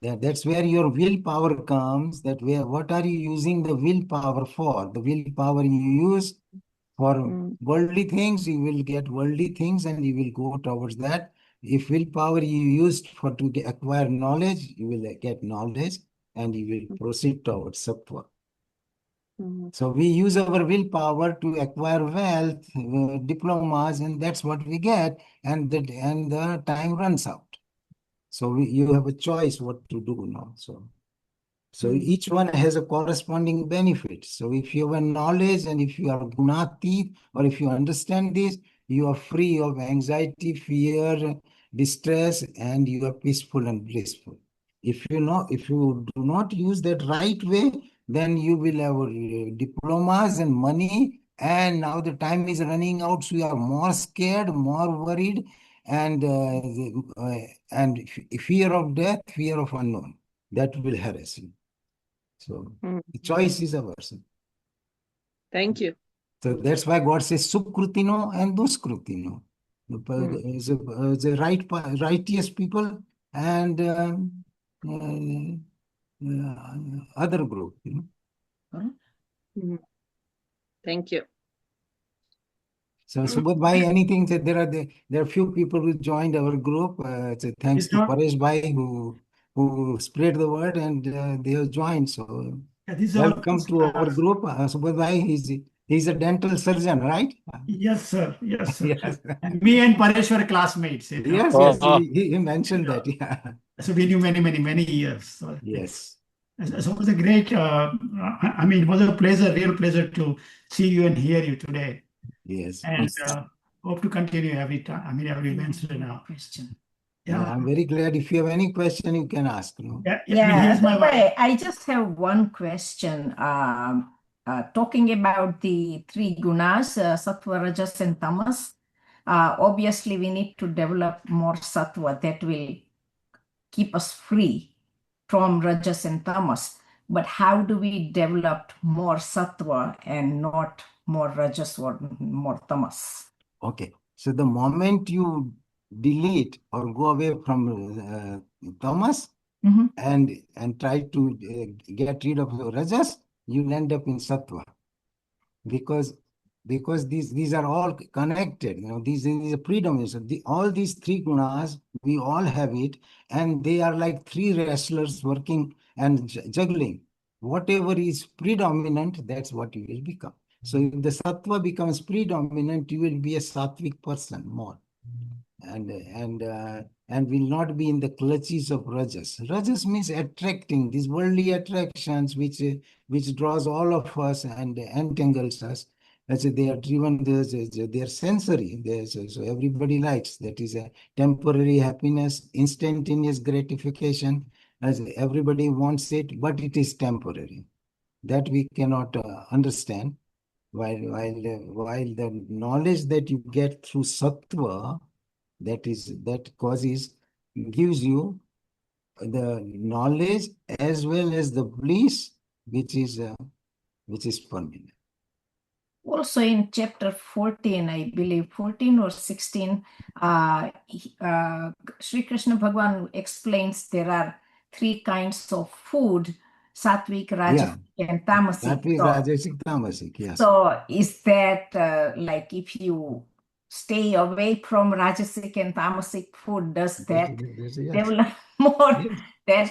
B: That's where your willpower comes. What are you using the willpower for? The willpower you use for worldly things, you will get worldly things and you will go towards that. if willpower you used for to acquire knowledge, you will get knowledge and you will proceed towards sattva. So we use our willpower to acquire wealth, diplomas, and that's what we get, and the time runs out. So you have a choice what to do now. So each one has a corresponding benefit. So if you have a knowledge and if you are gunati, or if you understand this, you are free of anxiety, fear, distress, and you are peaceful and blissful. If you do not use that right way, then you will have diplomas and money, and now the time is running out, so you are more scared, more worried, and fear of death, fear of unknown. That will harass you. So the choice is ours.
C: Thank you.
B: So that's why God says Sukrutino and Duskrutino. The righteous people and other group.
C: Thank you.
B: So Subodh Bhai, anything? So there are few people who joined our group. So thanks to Paresh Bhai who spread the word, and they have joined. So welcome to our group. Subodh Bhai, he's a dental surgeon, right?
D: Yes, sir. Yes, sir.
B: Yes.
D: Me and Paresh were classmates.
B: Yes, he mentioned that. Yeah.
D: So we knew many years. So
B: Yes.
D: So it was a great, I mean, it was a pleasure, real pleasure to see you and hear you today.
B: Yes.
D: And hope to continue every time. I mean, every Wednesday now.
E: Question.
B: Yeah, I'm very glad. If you have any question, you can ask. No?
D: Yeah, here's my wife.
E: I just have one question. Talking about the three gunas, sattva, rajas, and tamas. Obviously, we need to develop more sattva that will keep us free from rajas and tamas. But how do we develop more sattva and not more rajas or more tamas?
B: Okay. So the moment you delete or go away from tamas and try to get rid of the rajas, you'll end up in sattva. Because these are all connected. You know, these are predominant. All these three gunas, we all have it, and they are like three wrestlers working and juggling. Whatever is predominant, that's what you will become. So if the sattva becomes predominant, you will be a sattvic person more, and will not be in the clutches of rajas. Rajas means attracting, these worldly attractions which draws all of us and entangles us. As they are driven, they are sensory. So everybody likes. That is a temporary happiness, instantaneous gratification. As everybody wants it, but it is temporary. That we cannot understand. While the knowledge that you get through sattva, gives you the knowledge as well as the bliss, which is permanent.
E: Also in chapter 14, I believe 14 or 16, Sri Krishna Bhagavan explains there are three kinds of food: sattvic, rajasic, and tamasic.
B: Sattvic, rajasic, tamasic, yes.
E: So is that like if you stay away from rajasic and tamasic food, does that develop more?
B: Yes.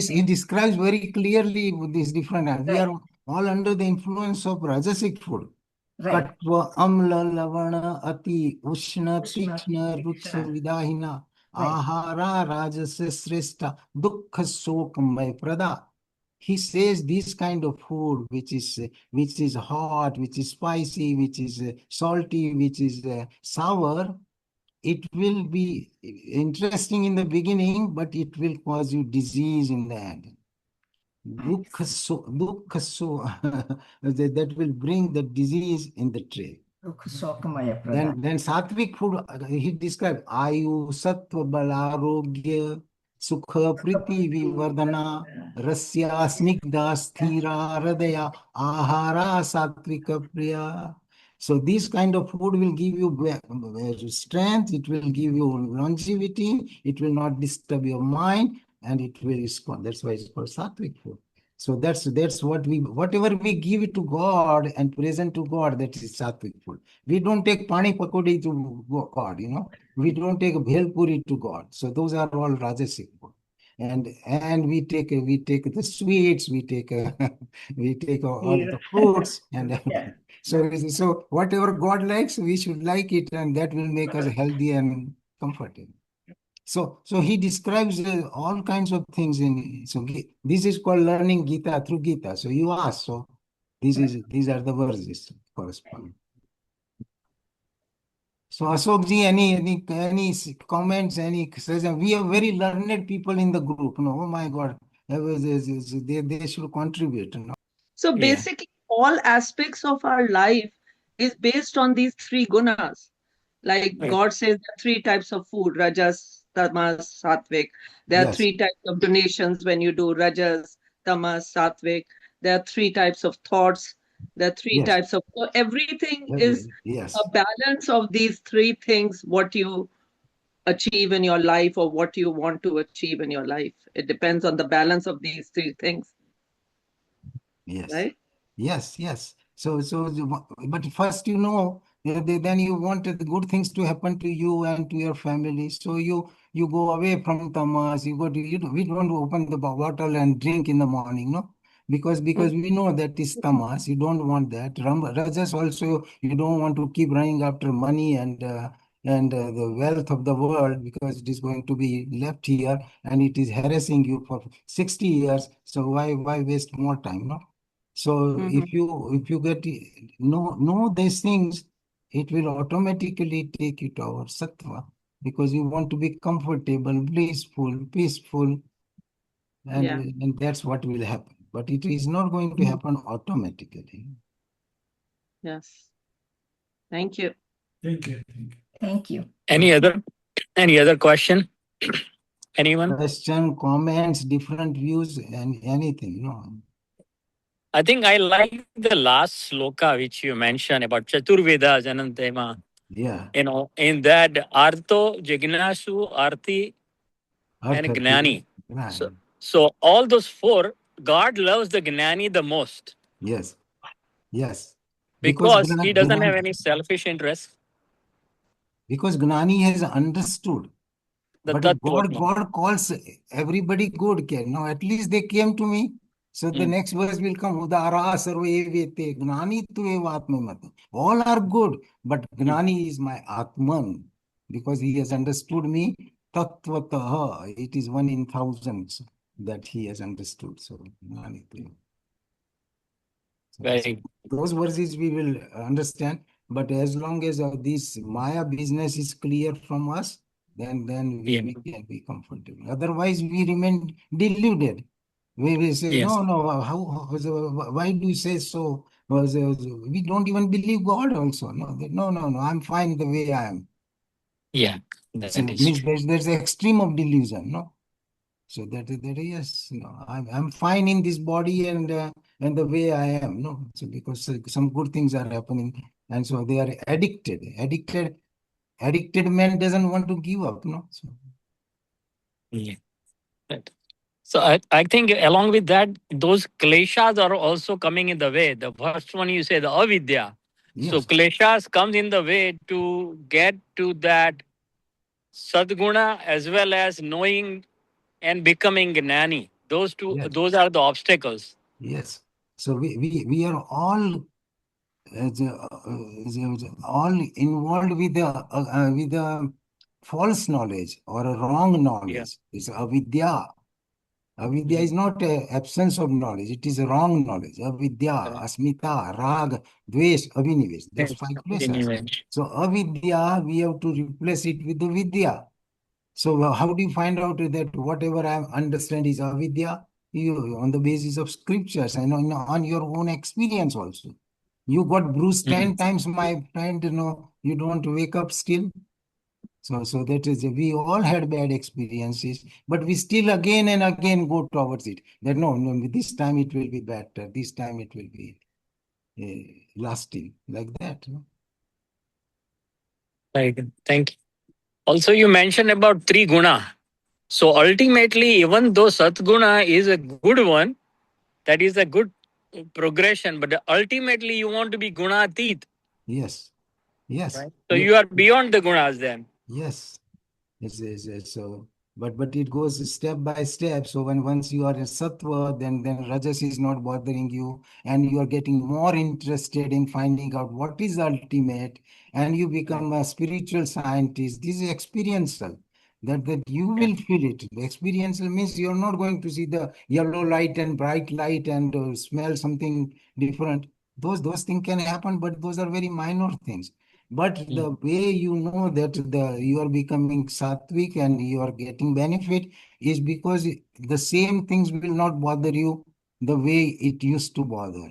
B: He describes very clearly these different. We are all under the influence of rajasic food. Katva, amla, lavana, ati, ushna, tikshna, rutsa, vidahina, ahara, rajasa, sresta, dukkha, sokamay, prada. He says this kind of food, which is hot, which is spicy, which is salty, which is sour, it will be interesting in the beginning, but it will cause you disease in the end. Dukkha so that will bring the disease in the trade. Then sattvic food, he described ayu, sattva, balarogya, sukha, priti, vivardhana, rasya, snigdha, sthira, hradaya, ahara, sattvika, priya. So this kind of food will give you strength, it will give you longevity, it will not disturb your mind, and it will respond. That's why it's called sattvic food. So that's whatever we give it to God and present to God, that is sattvic food. We don't take pani pakodi to God, We don't take bhel puri to God. So those are all rajasic food. And we take the sweets, we take all
E: Yeah.
B: the fruits and
E: Yeah.
B: so whatever God likes, we should like it, and that will make us healthy and comfortable. So he describes all kinds of things this is called learning Gita through Gita. So you ask, so these are the verses corresponding. So Ashokji, any comments, any suggestion? We are very learned people in the group. No, oh my God, they should contribute.
C: So
F: Yeah.
C: basically, all aspects of our life is based on these three gunas. Like
F: Right.
C: God says, there are three types of food: rajas, tamas, sattvic. There are
B: Yes,
C: three types of donations when you do rajas, tamas, sattvic. There are three types of thoughts. There are three
B: yes,
C: types of. So everything is
B: yes,
C: a balance of these three things, what you achieve in your life or what you want to achieve in your life. It depends on the balance of these three things,
B: yes.
C: right?
B: Yes. But first, then you want the good things to happen to you and to your family. So you go away from tamas. We don't open the bottle and drink in the morning, no, because we know that is tamas. You don't want that. Rajas also, you don't want to keep running after money and the wealth of the world, because it is going to be left here and it is harassing you for 60 years. So why waste more time, no? So if you get know these things, it will automatically take you to our sattva, because you want to be comfortable, blissful, peaceful, and
C: Yeah.
B: and that's what will happen. But it is not going to happen automatically.
C: Yes. Thank you.
D: Thank you.
E: Thank you.
F: Any other question? Anyone?
B: Question, comments, different views, and anything,
F: I think I like the last sloka which you mentioned about Chaturveda Janantema.
B: Yeah.
F: In that Artho, Jignasu, Arti, and
B: Arthati.
F: Gnani. So all those four, God loves the Gnani the most
B: Yes. Because
F: because he doesn't have any selfish interest.
B: because Gnani has understood.
F: The
B: But
F: Tattva.
B: God calls everybody good. No, at least they came to me. So the next verse will come. Udara sarva evete gnani tu eva atmamata. All are good, but Gnani is my Atman, because he has understood me. Tattvataha. It is one in thousands that he has understood. So Gnani tu.
F: Very.
B: Those verses we will understand. But as long as this Maya business is clear from us, then we can be comfortable. Otherwise, we remain deluded. We will say,
F: Yes.
B: no, why do you say so? We don't even believe God also. No, I'm fine the way I am.
F: Yeah.
B: So
F: That is
B: means
F: true.
B: there's the extreme of delusion, no? So that yes, I'm fine in this body and the way I am, no. So because some good things are happening, and so they are addicted. Addicted man doesn't want to give up, no. So
F: Yeah. Right. So I think along with that, those kleshas are also coming in the way. The first one you say the avidya. So
B: yes,
F: kleshas comes in the way to get to that sadguna as well as knowing and becoming gnani.
B: yes,
F: Those are the obstacles.
B: yes. So we are all involved with the false knowledge or a wrong
F: Yeah.
B: knowledge. It's avidya. Avidya is not a absence of knowledge, it is a wrong knowledge. Avidya,
F: Correct.
B: asmita, rag, dvesh, abhinivesh. That's
F: Yes.
B: 5 kleshas.
F: Anyway.
B: So avidya, we have to replace it with the vidya. So how do you find out that whatever I understand is avidya? You, on the basis of scriptures and on your own experience also. You got bruised 10 times, my friend, you don't wake up still. So that is, we all had bad experiences, but we still again and again go towards it. That no, this time it will be better. This time it will be lasting, like that.
F: Right. Thank you. Also, you mentioned about Triguna. So ultimately, even though Satguna is a good one, that is a good progression, but ultimately you want to be gunatit.
B: Yes. Yes.
F: Right? So you are beyond the gunas then.
B: Yes. So, but it goes step by step. So once you are in sattva, then rajas is not bothering you, and you are getting more interested in finding out what is ultimate, and you become a spiritual scientist. This is experiential. That you will feel it. The experiential means you're not going to see the yellow light and bright light and smell something different. Those things can happen, but those are very minor things. But the way you know that you are becoming sattvic and you are getting benefit is because the same things will not bother you the way it used to bother.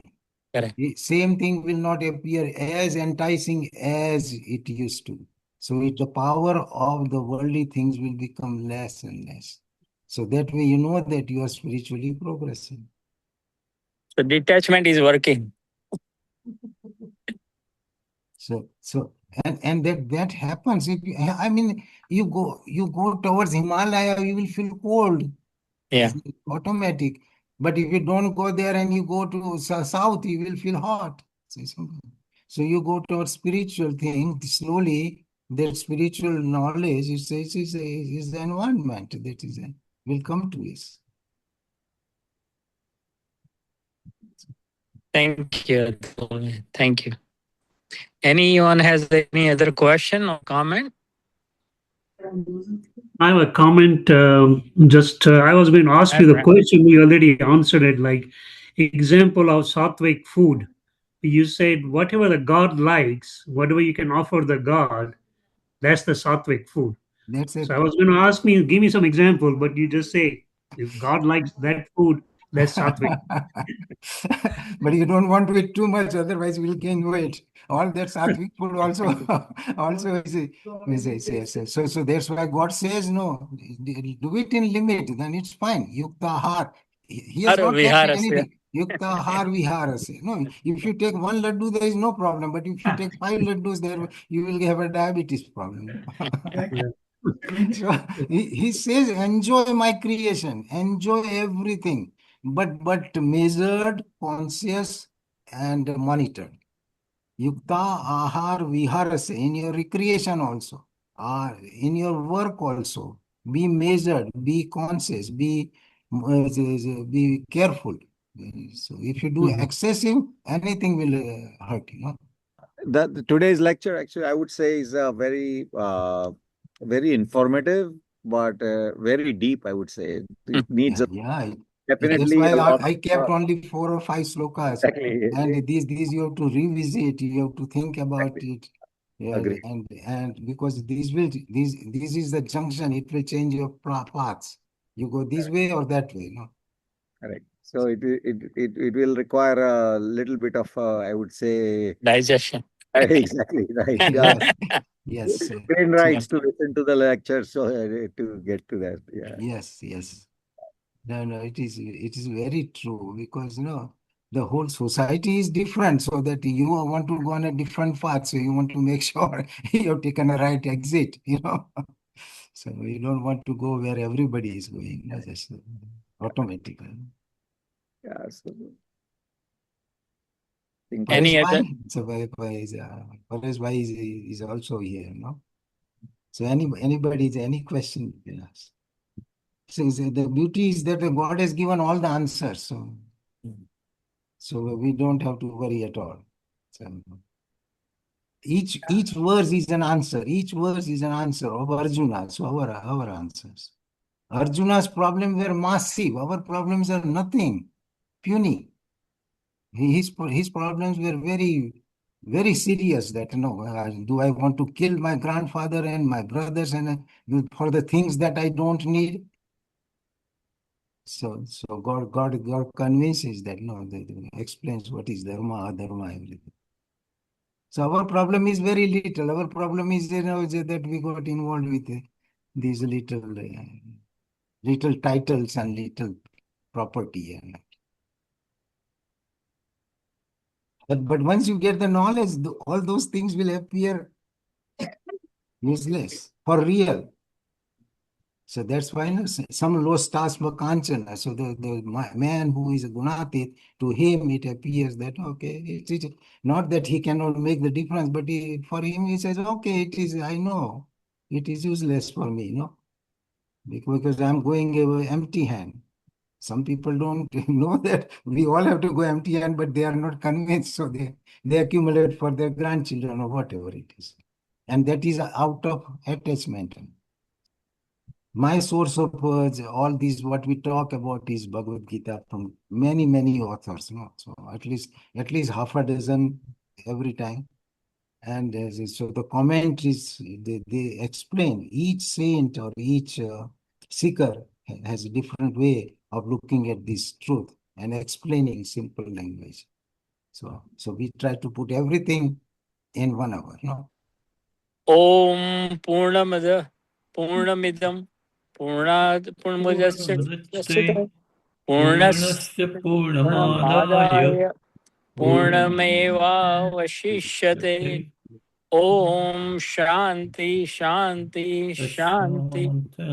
F: Correct.
B: Same thing will not appear as enticing as it used to. So the power of the worldly things will become less and less. So that way you know that you are spiritually progressing.
F: So detachment is working.
B: So and that happens. If you, I mean, you go towards Himalaya, you will feel cold.
F: Yeah.
B: It's automatic. But if you don't go there and you go to south, you will feel hot. So you go towards spiritual thing slowly. That spiritual knowledge is the environment that will come to us.
F: Thank you. Atul. Thank you. Anyone has any other question or comment?
G: I have a comment. I was going to ask you the question. You already answered it. Like example of sattvic food. You said whatever the God likes, whatever you can offer the God, that's the sattvic food.
B: That's it.
G: So I was going to ask me, give me some example, but you just say if God likes that food, that's sattvic.
B: But you don't want to eat too much, otherwise we'll gain weight. All that sattvic food also so that's why God says no, do it in limit, then it's fine. Yukta har. He has not kept anything. Yukta har viharase. No, if you take one laddu, there is no problem. But if you take 5 laddus, there you will have a diabetes problem. So he says, enjoy my creation, enjoy everything, but measured, conscious, and monitored. Yukta ahar viharase, in your recreation also, in your work also. Be measured, be conscious, be careful. So if you do excessive, anything will hurt you.
H: Today's lecture, actually, I would say is very informative, but very deep. I would say it needs
B: That's
H: definitely
B: why
H: a lot
B: I kept only 4 or 5 slokas.
H: Exactly.
B: And these you have to revisit, you have to think about it. Yeah,
H: Agree.
B: and because this is the junction, it will change your paths. You go this way or that way, no?
H: Correct. So it will require a little bit of I would say
F: Digestion.
H: exactly right.
B: Yes.
H: Brain rights to listen to the lecture, so to get to that. Yeah.
B: Yes. No, it is very true, because the whole society is different, so that you want to go on a different path, so you want to make sure you've taken a right exit, So you don't want to go where everybody is going, just automatically.
H: Yeah. So
F: Any other?
B: So Paresh Bhai is also here, no? So anybody, any question you can ask. So the beauty is that God has given all the answers, so we don't have to worry at all. So each verse is an answer. Each verse is an answer of Arjuna. So our answers. Arjuna's problems were massive. Our problems are nothing, puny. His problems were very, very serious. That do I want to kill my grandfather and my brothers and for the things that I don't need? So God convinces that explains what is dharma, adharma, everything. So our problem is very little. Our problem is that we got involved with these little titles and little property. But once you get the knowledge, all those things will appear useless for real. So that's why some lostasma kanchana. So the man who is a gunatit, to him it appears that, okay, it is not that he cannot make the difference, but for him he says, okay, it is, I know, it is useless for me, no? Because I'm going empty hand. Some people don't know that we all have to go empty hand, but they are not convinced. So they accumulate for their grandchildren or whatever it is. And that is out of attachment. My source of all these, what we talk about is Bhagwad Gita from many, many authors. No? So at least half a dozen every time. And so the commentaries, they explain each saint or each seeker has a different way of looking at this truth and explaining simple language. So we try to put everything in 1 hour. No?
F: Om Purnamada Purnamidam Purnad Purnamudachyate
I: Purnasya Purnamadaya
F: Purnamadaya Purnameva Vashishyate. Om Shanti Shanti Shanti.